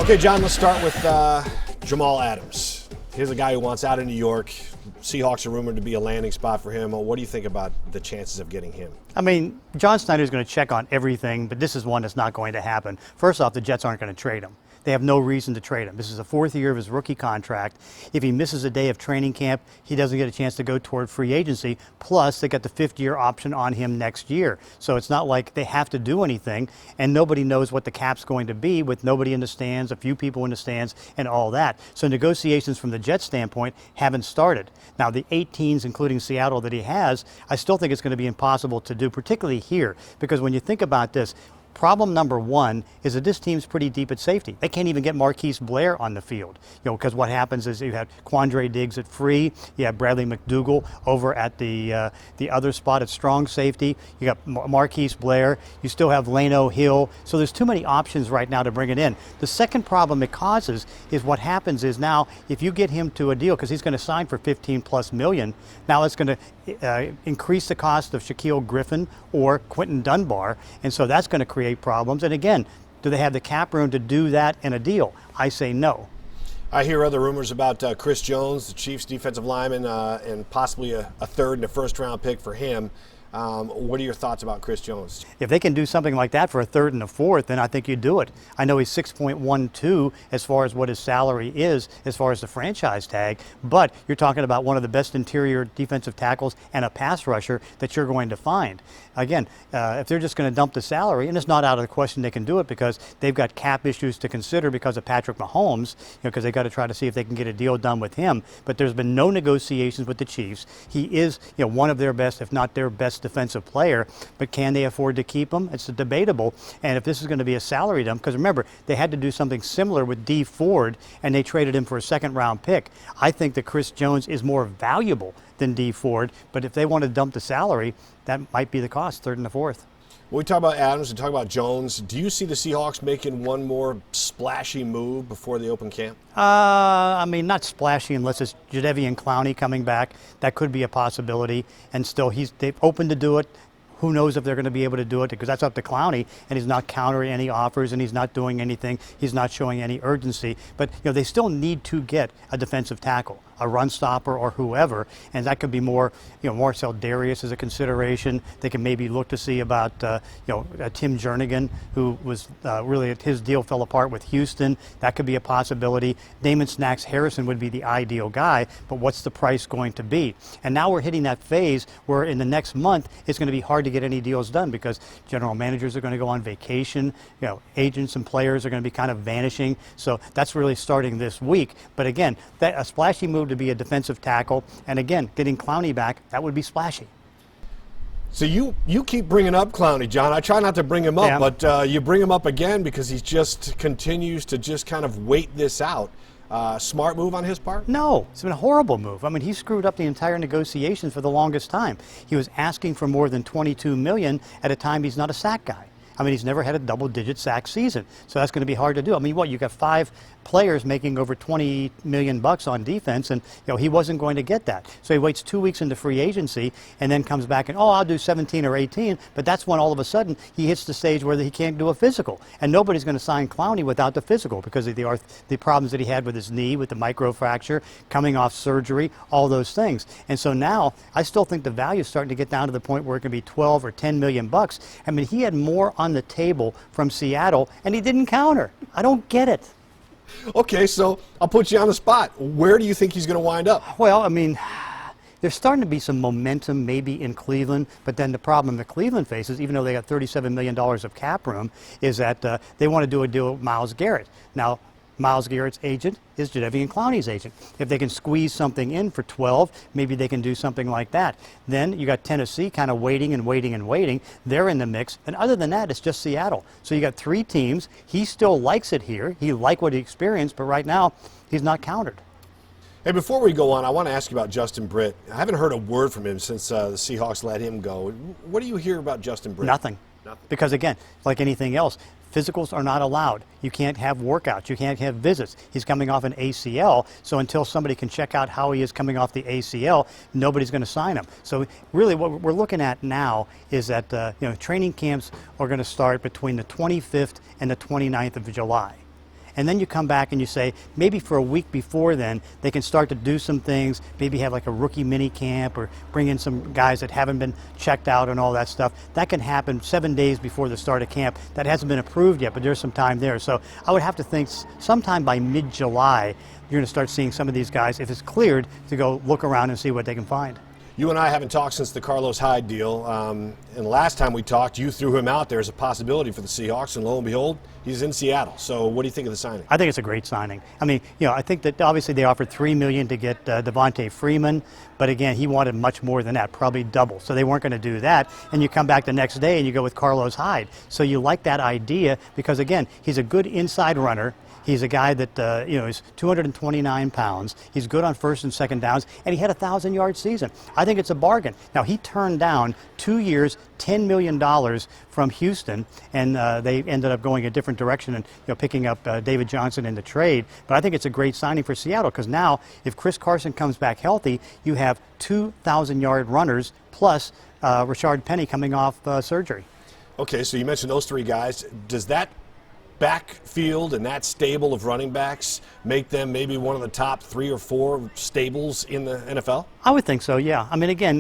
Okay, John, let's start with Jamal Adams. Here's a guy who wants out of New York. Seahawks are rumored to be a landing spot for him. What do you think about the chances of getting him? I mean, John Snyder's going to check on everything, but this is one that's not going to happen. First off, the Jets aren't going to trade him. They have no reason to trade him. This is the fourth year of his rookie contract. If he misses a day of training camp, he doesn't get a chance to go toward free agency. Plus, they got the fifth-year option on him next year. So it's not like they have to do anything, and nobody knows what the cap's going to be with nobody in the stands, a few people in the stands, and all that. So negotiations from the Jets standpoint haven't started. Now, the 8 teams, including Seattle, that he has, I still think it's going to be impossible to do, particularly here, because when you think about this, problem number one is that this team's pretty deep at safety. They can't even get Marquise Blair on the field, because what happens is you have Quandre Diggs at free, you have Bradley McDougald over at the other spot at strong safety, you got Marquise Blair, you still have Lano Hill, so there's too many options right now to bring it in. The second problem it causes is what happens is now if you get him to a deal, because he's going to sign for $15+ million, now it's going to increase the cost of Shaquille Griffin or Quentin Dunbar, and so that's going to create problems. And again, do they have the cap room to do that in a deal? I say no. I hear other rumors about Chris Jones, the Chiefs defensive lineman, and possibly a third and a first-round pick for him. What are your thoughts about Chris Jones? If they can do something like that for a third and a fourth, then I think you do it. I know he's 6.12 as far as what his salary is, as far as the franchise tag, but you're talking about one of the best interior defensive tackles and a pass rusher that you're going to find. Again, if they're just going to dump the salary, and it's not out of the question they can do it because they've got cap issues to consider because of Patrick Mahomes, because they got to try to see if they can get a deal done with him. But there's been no negotiations with the Chiefs. He is, one of their best, if not their best defensive player, but can they afford to keep him? It's debatable. And if this is going to be a salary dump, because remember, they had to do something similar with Dee Ford, and they traded him for a second-round pick. I think that Chris Jones is more valuable than Dee Ford, but if they want to dump the salary, that might be the cost, third and the fourth. When we talk about Adams and talk about Jones, do you see the Seahawks making one more splashy move before the open camp? I mean, not splashy unless it's Jadeveon Clowney coming back. That could be a possibility. And still, they've opened to do it. Who knows if they're going to be able to do it, because that's up to Clowney, and he's not countering any offers, and he's not doing anything. He's not showing any urgency. But they still need to get a defensive tackle, a run stopper or whoever, and that could be more, Marcel Darius as a consideration. They can maybe look to see about, Tim Jernigan, who was really, his deal fell apart with Houston. That could be a possibility. Damon Snacks Harrison would be the ideal guy, but what's the price going to be? And now we're hitting that phase where in the next month it's going to be hard to get any deals done because general managers are going to go on vacation, agents and players are going to be kind of vanishing. So that's really starting this week. But again, a splashy move to be a defensive tackle, and again, getting Clowney back, that would be splashy. So you keep bringing up Clowney, John. I try not to bring him up, but you bring him up again because he just continues to just kind of wait this out. Smart move on his part? No, it's been a horrible move. I mean, he screwed up the entire negotiations for the longest time. He was asking for more than $22 million at a time he's not a sack guy. I mean, he's never had a double-digit sack season, so that's going to be hard to do. I mean, you got 5 players making over $20 million on defense, and he wasn't going to get that. So he waits 2 weeks into free agency and then comes back and, I'll do 17 or 18, but that's when all of a sudden he hits the stage where he can't do a physical. And nobody's going to sign Clowney without the physical because of the problems that he had with his knee, with the microfracture, coming off surgery, all those things. And so now I still think the value is starting to get down to the point where it can be 12 or 10 million bucks. I mean, he had more on the table from Seattle, and he didn't counter. I don't get it. Okay, so I'll put you on the spot. Where do you think he's going to wind up? Well, I mean, there's starting to be some momentum maybe in Cleveland, but then the problem that Cleveland faces, even though they got $37 million of cap room, is that they want to do a deal with Myles Garrett. Now, Myles Garrett's agent is Jadeveon Clowney's agent. If they can squeeze something in for 12, maybe they can do something like that. Then you got Tennessee kind of waiting and waiting and waiting. They're in the mix. And other than that, it's just Seattle. So you got 3 teams. He still likes it here. He liked what he experienced, but right now he's not countered. Hey, before we go on, I want to ask you about Justin Britt. I haven't heard a word from him since the Seahawks let him go. What do you hear about Justin Britt? Nothing. Because again, like anything else, physicals are not allowed. You can't have workouts. You can't have visits. He's coming off an ACL, so until somebody can check out how he is coming off the ACL, nobody's going to sign him. So really what we're looking at now is that training camps are going to start between the 25th and the 29th of July. And then you come back and you say, maybe for a week before then, they can start to do some things, maybe have like a rookie mini camp or bring in some guys that haven't been checked out and all that stuff. That can happen 7 days before the start of camp. That hasn't been approved yet, but there's some time there. So I would have to think sometime by mid-July, you're going to start seeing some of these guys, if it's cleared, to go look around and see what they can find. You and I haven't talked since the Carlos Hyde deal, and the last time we talked, you threw him out there as a possibility for the Seahawks, and lo and behold, he's in Seattle. So what do you think of the signing? I think it's a great signing. I mean, I think that obviously they offered $3 million to get Devontae Freeman, but again, he wanted much more than that, probably double. So they weren't going to do that, and you come back the next day and you go with Carlos Hyde. So you like that idea because, again, he's a good inside runner. He's a guy that, is 229 pounds. He's good on first and second downs, and he had a 1,000-yard season. I think it's a bargain. Now, he turned down 2 years, $10 million from Houston, and they ended up going a different direction and picking up David Johnson in the trade. But I think it's a great signing for Seattle because now, if Chris Carson comes back healthy, you have 2,000-yard runners plus Rashard Penny coming off surgery. Okay, so you mentioned those three guys. Does that backfield and that stable of running backs make them maybe one of the top 3 or 4 stables in the NFL? I would think so, yeah. I mean, again,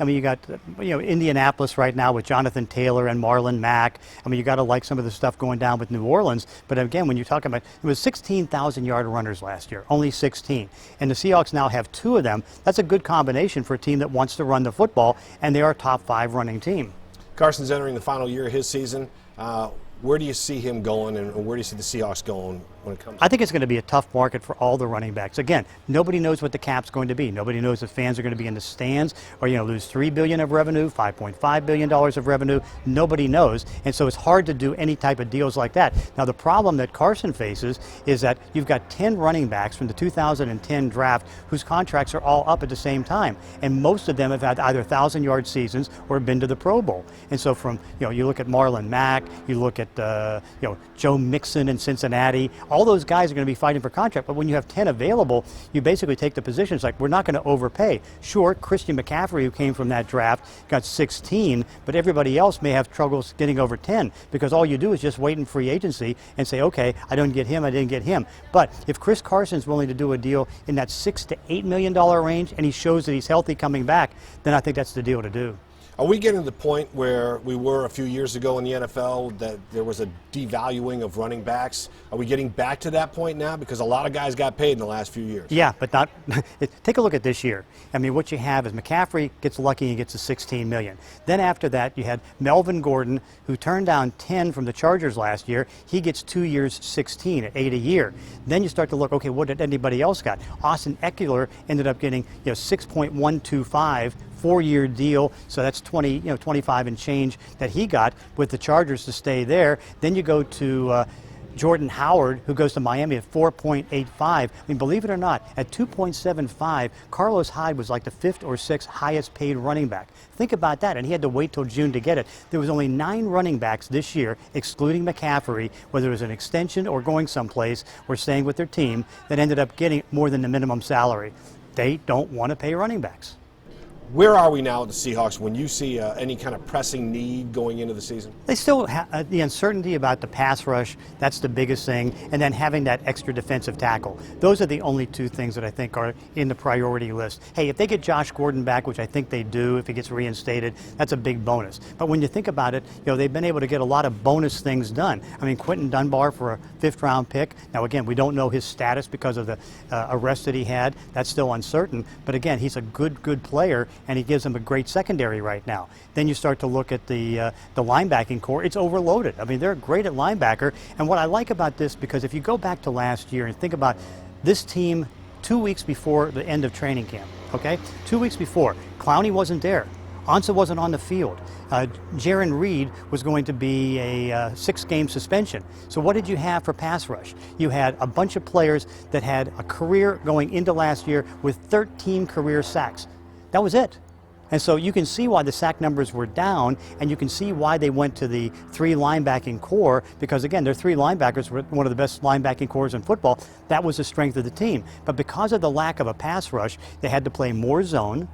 you got Indianapolis right now with Jonathan Taylor and Marlon Mack. I mean, you got to like some of the stuff going down with New Orleans. But again, when you're talking about, it was 16,000-yard runners last year, only 16. And the Seahawks now have 2 of them. That's a good combination for a team that wants to run the football, and they are a top 5 running team. Carson's entering the final year of his season. Where do you see him going, and where do you see the Seahawks going when it comes? I think it's going to be a tough market for all the running backs. Again, nobody knows what the cap's going to be. Nobody knows if fans are going to be in the stands, or lose $3 billion of revenue, $5.5 billion of revenue. Nobody knows, and so it's hard to do any type of deals like that. Now, the problem that Carson faces is that you've got 10 running backs from the 2010 draft whose contracts are all up at the same time, and most of them have had either 1,000-yard seasons or been to the Pro Bowl. And so, from you look at Marlon Mack, you look at Joe Mixon in Cincinnati. All those guys are going to be fighting for contract, but when you have 10 available, you basically take the positions like, we're not going to overpay. Sure, Christian McCaffrey, who came from that draft, got 16, but everybody else may have troubles getting over 10 because all you do is just wait in free agency and say, okay, I didn't get him. But if Chris Carson's willing to do a deal in that $6 to $8 million range and he shows that he's healthy coming back, then I think that's the deal to do. Are we getting to the point where we were a few years ago in the NFL that there was a devaluing of running backs? Are we getting back to that point now? Because a lot of guys got paid in the last few years. Yeah, but not. Take a look at this year. I mean, what you have is McCaffrey gets lucky and gets a $16 million. Then after that, you had Melvin Gordon, who turned down 10 from the Chargers last year. He gets 2 years, 16 at $8 a year. Then you start to look, okay, what did anybody else got? Austin Eckler ended up getting 6.125. 4-year deal, so that's 25 and change that he got with the Chargers to stay there. Then you go to Jordan Howard, who goes to Miami at 4.85. I mean, believe it or not, at 2.75, Carlos Hyde was like the 5th or 6th highest paid running back. Think about that, and he had to wait till June to get it. There was only 9 running backs this year, excluding McCaffrey, whether it was an extension or going someplace or staying with their team, that ended up getting more than the minimum salary. They don't want to pay running backs. Where are we now at the Seahawks when you see any kind of pressing need going into the season? They still have the uncertainty about the pass rush. That's the biggest thing. And then having that extra defensive tackle. Those are the only 2 things that I think are in the priority list. Hey, if they get Josh Gordon back, which I think they do, if he gets reinstated, that's a big bonus. But when you think about it, they've been able to get a lot of bonus things done. I mean, Quentin Dunbar for a 5th-round pick. Now, again, we don't know his status because of the arrest that he had. That's still uncertain. But again, he's a good player, and he gives them a great secondary right now. Then you start to look at the linebacking core. It's overloaded. I mean, they're great at linebacker. And what I like about this, because if you go back to last year and think about this team 2 weeks before the end of training camp, okay? 2 weeks before, Clowney wasn't there. Ansah wasn't on the field. Jaron Reed was going to be a 6-game suspension. So what did you have for pass rush? You had a bunch of players that had a career going into last year with 13 career sacks. That was it. And so you can see why the sack numbers were down, and you can see why they went to the 3 linebacking core, because again, their 3 linebackers were one of the best linebacking cores in football. That was the strength of the team. But because of the lack of a pass rush, they had to play more zone,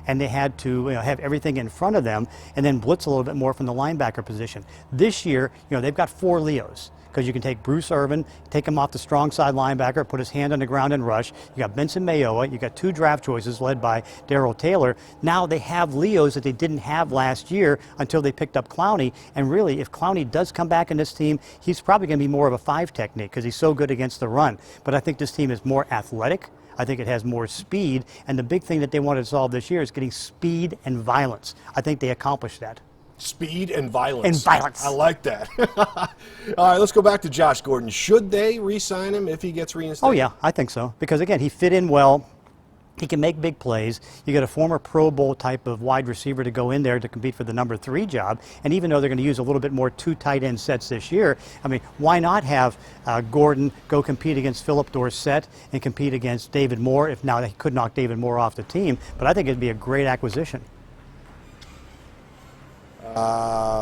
and they had to have everything in front of them and then blitz a little bit more from the linebacker position. This year, they've got 4 Leos, because you can take Bruce Irvin, take him off the strong side linebacker, put his hand on the ground and rush. You got Benson Mayowa. You got 2 draft choices led by Darrell Taylor. Now they have Leos that they didn't have last year until they picked up Clowney. And really, if Clowney does come back in this team, he's probably going to be more of a 5 technique because he's so good against the run. But I think this team is more athletic. I think it has more speed. And the big thing that they wanted to solve this year is getting speed and violence. I think they accomplished that. Speed and violence. And violence. I like that. All right, let's go back to Josh Gordon. Should they re-sign him if he gets reinstated? Oh, yeah, I think so. Because, again, he fit in well. He can make big plays. You got a former Pro Bowl type of wide receiver to go in there to compete for the number 3 job. And even though they're going to use a little bit more 2 tight end sets this year, I mean, why not have Gordon go compete against Philip Dorsett and compete against David Moore if now they could knock David Moore off the team? But I think it'd be a great acquisition.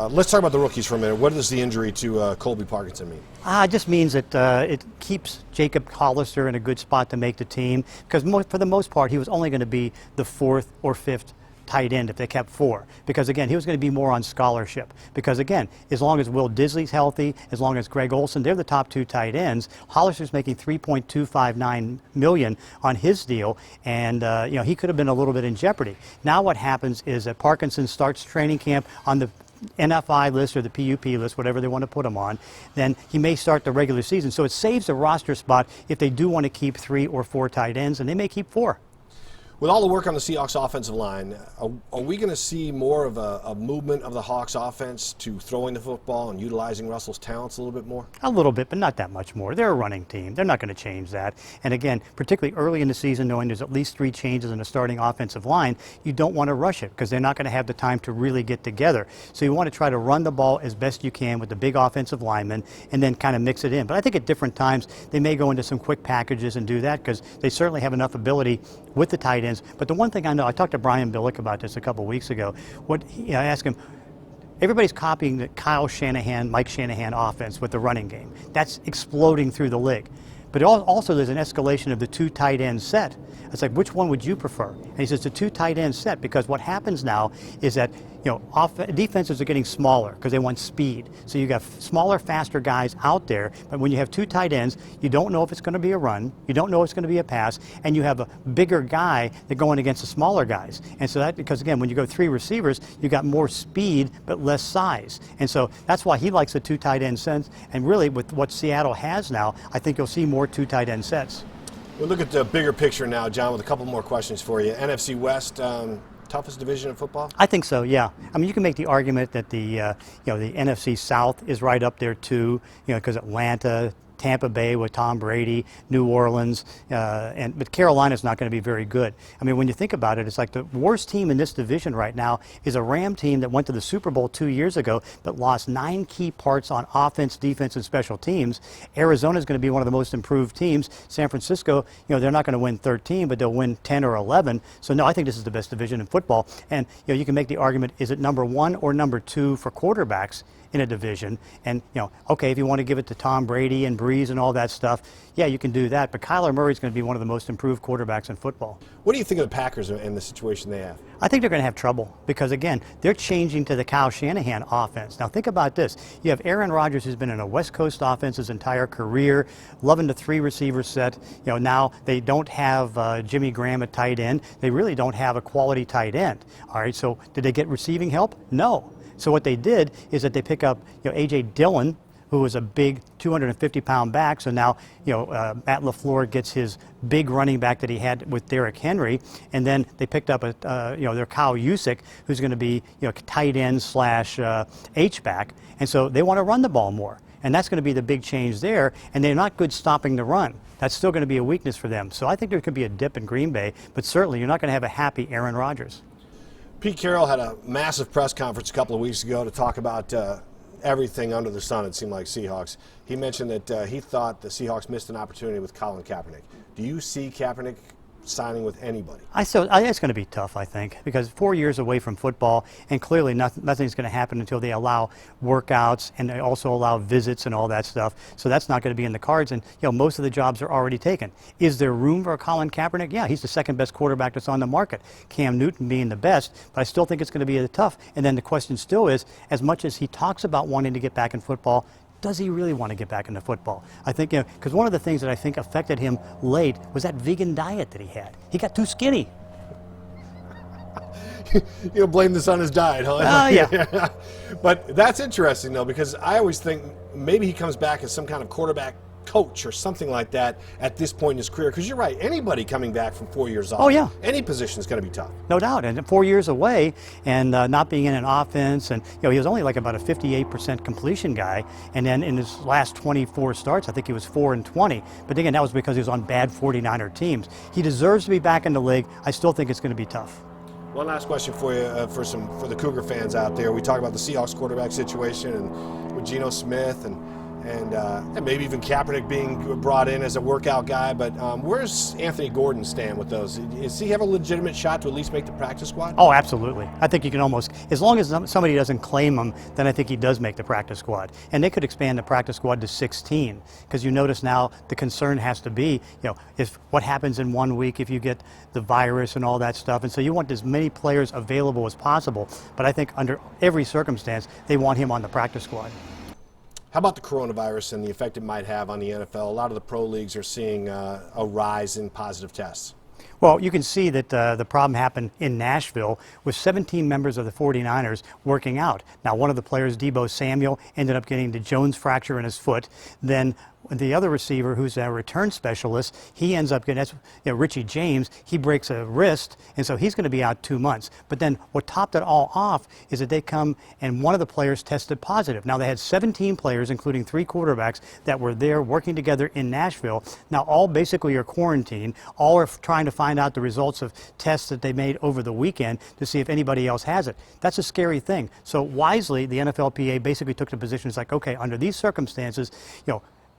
Let's talk about the rookies for a minute. What does the injury to Colby Parkinson mean? It just means that it keeps Jacob Hollister in a good spot to make the team because for the most part he was only going to be the 4th or 5th tight end if they kept 4 because again he was going to be more on scholarship because again as long as Will Disley's healthy, as long as Greg Olsen, they're the top 2 tight ends. Hollister's making $3.259 million on his deal and he could have been a little bit in jeopardy. Now what happens is that Parkinson starts training camp on the NFI list or the PUP list, whatever they want to put him on, then he may start the regular season. So it saves a roster spot if they do want to keep 3 or 4 tight ends, and they may keep 4. With all the work on the Seahawks offensive line, are we going to see more of a movement of the Hawks offense to throwing the football and utilizing Russell's talents a little bit more? A little bit, but not that much more. They're a running team. They're not going to change that. And again, particularly early in the season, knowing there's at least 3 changes in the starting offensive line, you don't want to rush it because they're not going to have the time to really get together. So you want to try to run the ball as best you can with the big offensive linemen and then kind of mix it in. But I think at different times they may go into some quick packages and do that because they certainly have enough ability with the tight ends. But the one thing I know, I talked to Brian Billick about this a couple of weeks ago. I asked him, everybody's copying the Kyle Shanahan, Mike Shanahan offense with the running game. That's exploding through the league. But also there's an escalation of the 2 tight end set. It's like, which one would you prefer? And he says the 2 tight end set because what happens now is that defenses are getting smaller because they want speed. So you got smaller, faster guys out there, but when you have 2 tight ends, you don't know if it's going to be a run, you don't know if it's going to be a pass, and you have a bigger guy that's going against the smaller guys. And so that, because again, when you go 3 receivers, you got more speed but less size. And so that's why he likes the 2 tight end sets. And really, with what Seattle has now, I think you'll see more 2 tight end sets. We'll look at the bigger picture now, John, with a couple more questions for you. NFC West, toughest division in football? I think so, yeah. I mean, you can make the argument that the NFC South is right up there too, because Atlanta, Tampa Bay with Tom Brady, New Orleans, but Carolina's not going to be very good. I mean, when you think about it, it's like the worst team in this division right now is a Ram team that went to the Super Bowl 2 years ago but lost 9 key parts on offense, defense, and special teams. Arizona's going to be one of the most improved teams. San Francisco, they're not going to win 13, but they'll win 10 or 11. So no, I think this is the best division in football. And you can make the argument, is it number 1 or number 2 for quarterbacks in a division? And okay, if you want to give it to Tom Brady and Breeze and all that stuff, yeah, you can do that. But Kyler Murray's going to be one of the most improved quarterbacks in football. What do you think of the Packers and the situation they have? I think they're going to have trouble because, again, they're changing to the Kyle Shanahan offense. Now, think about this. You have Aaron Rodgers, who's been in a West Coast offense his entire career, loving the 3 receiver set. Now they don't have Jimmy Graham at tight end. They really don't have a quality tight end. All right, so did they get receiving help? No. So what they did is that they pick up A.J. Dillon, who was a big 250-pound back. So now Matt LaFleur gets his big running back that he had with Derrick Henry, and then they picked up their Kyle Juszczyk, who's going to be tight end / H-back, and so they want to run the ball more, and that's going to be the big change there. And they're not good stopping the run. That's still going to be a weakness for them. So I think there could be a dip in Green Bay, but certainly you're not going to have a happy Aaron Rodgers. Pete Carroll had a massive press conference a couple of weeks ago to talk about everything under the sun, it seemed like Seahawks. He mentioned that he thought the Seahawks missed an opportunity with Colin Kaepernick. Do you see Kaepernick signing with anybody? It's going to be tough, I think, because 4 years away from football, and clearly nothing's going to happen until they allow workouts and they also allow visits and all that stuff. So that's not going to be in the cards, and most of the jobs are already taken. Is there room for Colin Kaepernick? Yeah, he's the second best quarterback that's on the market, Cam Newton being the best, but I still think it's going to be tough. And then the question still is, as much as he talks about wanting to get back in football, Does he really want to get back into football? I think, because one of the things that I think affected him late was that vegan diet that he had. He got too skinny. You blame this on his diet, huh? Yeah. But that's interesting, though, because I always think maybe he comes back as some kind of quarterback coach or something like that at this point in his career. Because you're right, anybody coming back from 4 years off, any position is going to be tough. No doubt. And 4 years away and not being in an offense, and he was only like about a 58% completion guy. And then in his last 24 starts, I think he was 4-20. But again, that was because he was on bad 49er teams. He deserves to be back in the league. I still think it's going to be tough. One last question for you, for the Cougar fans out there. We talk about the Seahawks quarterback situation and with Geno Smith and maybe even Kaepernick being brought in as a workout guy. But where's Anthony Gordon stand with those? Does he have a legitimate shot to at least make the practice squad? Oh, absolutely. I think you can almost, as long as somebody doesn't claim him, then I think he does make the practice squad. And they could expand the practice squad to 16, because you notice now the concern has to be, if what happens in 1 week if you get the virus and all that stuff. And so you want as many players available as possible. But I think under every circumstance, they want him on the practice squad. How about the coronavirus and the effect it might have on the NFL? A lot of the pro leagues are seeing a rise in positive tests. Well, you can see that the problem happened in Nashville with 17 members of the 49ers working out. Now, one of the players, Deebo Samuel, ended up getting the Jones fracture in his foot. Then the other receiver, who's a return specialist, he ends up getting, Richie James, he breaks a wrist, and so he's going to be out 2 months. But then what topped it all off is that they come and one of the players tested positive. Now, they had 17 players, including 3 quarterbacks, that were there working together in Nashville. Now, all basically are quarantined. All are trying to find out the results of tests that they made over the weekend to see if anybody else has it. That's a scary thing. So wisely, the NFLPA basically took the position, it's like, okay, under these circumstances,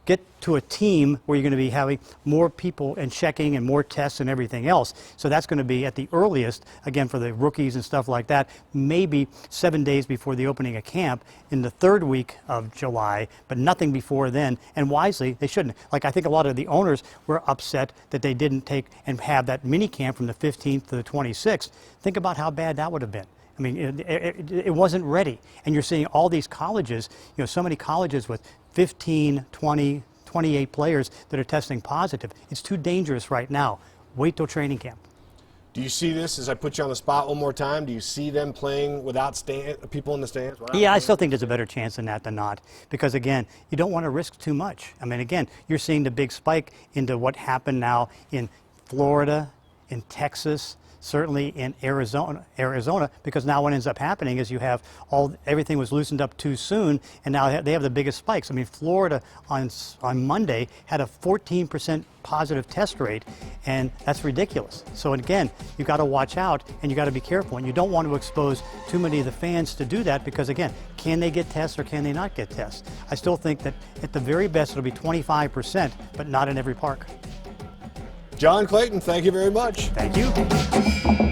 get to a team where you're going to be having more people and checking and more tests and everything else. So that's going to be at the earliest, again, for the rookies and stuff like that, maybe 7 days before the opening of camp in the 3rd week of July, but nothing before then. And wisely, they shouldn't. Like, I think a lot of the owners were upset that they didn't take and have that mini camp from the 15th to the 26th. Think about how bad that would have been. I mean, it wasn't ready. And you're seeing all these colleges, so many colleges with 15, 20, 28 players that are testing positive. It's too dangerous right now. Wait till training camp. Do you see this, as I put you on the spot one more time, do you see them playing without people in the stands? Yeah, I still think there's a better chance than that than not. Because, again, you don't want to risk too much. I mean, again, you're seeing the big spike into what happened now in Florida, in Texas, certainly in Arizona, because now what ends up happening is you have everything was loosened up too soon, and now they have the biggest spikes. I mean, Florida on Monday had a 14% positive test rate, and that's ridiculous. So again, you got to watch out and you got to be careful, and you don't want to expose too many of the fans to do that, because again, can they get tests or can they not get tests? I still think that at the very best it'll be 25%, but not in every park. John Clayton, thank you very much. Thank you.